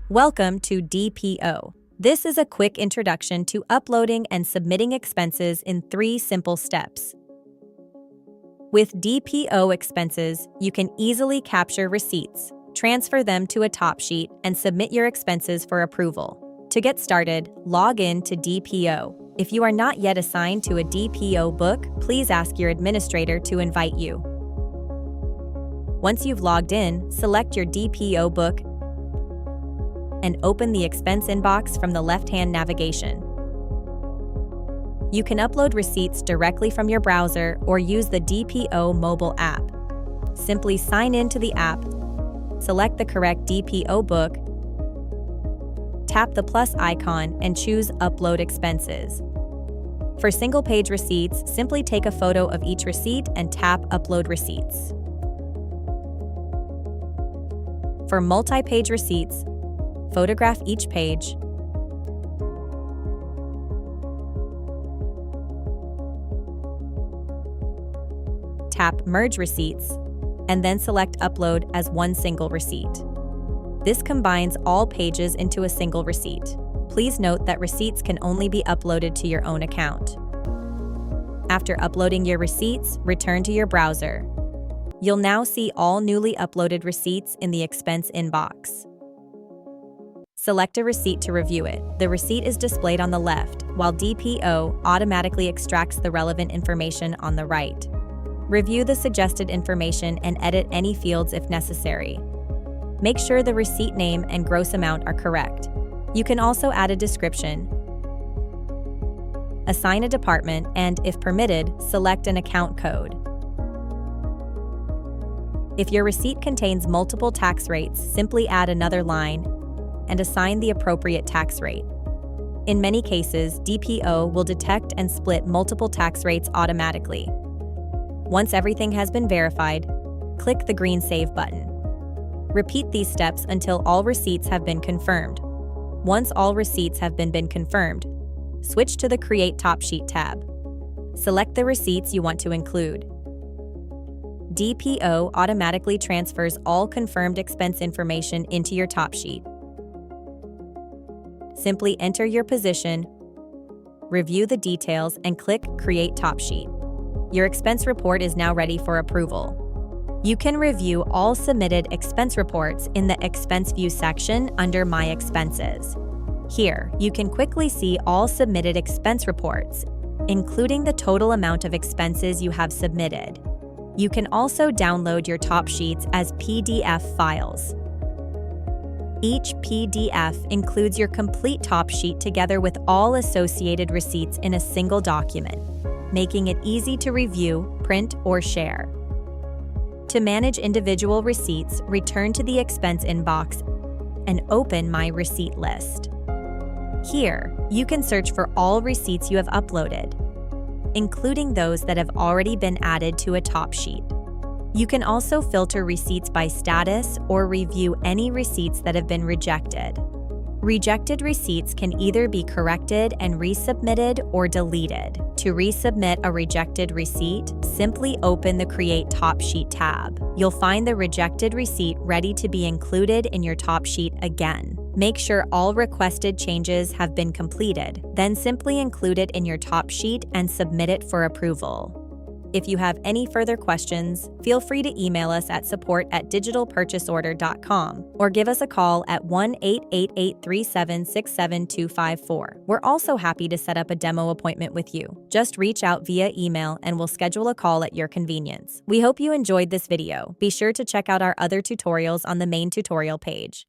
Welcome to DPO. This is a quick introduction to uploading and submitting expenses in 3 simple steps. With DPO expenses, you can easily capture receipts, transfer them to a Topsheet, and submit your expenses for approval. To get started, log in to DPO. If you are not yet assigned to a DPO book, please ask your administrator to invite you. Once you've logged in, select your DPO book and open the expense inbox from the left-hand navigation. You can upload receipts directly from your browser or use the DPO mobile app. Simply sign in to the app, select the correct DPO book, tap the plus icon, and choose Upload Expenses. For single-page receipts, simply take a photo of each receipt and tap Upload Receipts. For multi-page receipts, photograph each page, tap Merge Receipts, and then select Upload as one single receipt. This combines all pages into a single receipt. Please note that receipts can only be uploaded to your own account. After uploading your receipts, return to your browser. You'll now see all newly uploaded receipts in the expense inbox. Select a receipt to review it. The receipt is displayed on the left, while DPO automatically extracts the relevant information on the right. Review the suggested information and edit any fields if necessary. Make sure the receipt name and gross amount are correct. You can also add a description, assign a department, and, if permitted, select an account code. If your receipt contains multiple tax rates, simply add another line and assign the appropriate tax rate. In many cases, DPO will detect and split multiple tax rates automatically. Once everything has been verified, click the green Save button. Repeat these steps until all receipts have been confirmed. Once all receipts have been confirmed, switch to the Create Topsheet tab. Select the receipts you want to include. DPO automatically transfers all confirmed expense information into your Topsheet. Simply enter your position, review the details, and click Create Topsheet. Your expense report is now ready for approval. You can review all submitted expense reports in the Expense View section under My Expenses. Here, you can quickly see all submitted expense reports, including the total amount of expenses you have submitted. You can also download your Topsheets as PDF files. Each PDF includes your complete Topsheet together with all associated receipts in a single document, making it easy to review, print, or share. To manage individual receipts, return to the expense inbox and open My Receipt List. Here, you can search for all receipts you have uploaded, including those that have already been added to a Topsheet. You can also filter receipts by status or review any receipts that have been rejected. Rejected receipts can either be corrected and resubmitted or deleted. To resubmit a rejected receipt, simply open the Create Topsheet tab. You'll find the rejected receipt ready to be included in your Topsheet again. Make sure all requested changes have been completed, then simply include it in your Topsheet and submit it for approval. If you have any further questions, feel free to email us at support@digitalpurchaseorder.com or give us a call at 1-888-3767-254. We're also happy to set up a demo appointment with you. Just reach out via email and we'll schedule a call at your convenience. We hope you enjoyed this video. Be sure to check out our other tutorials on the main tutorial page.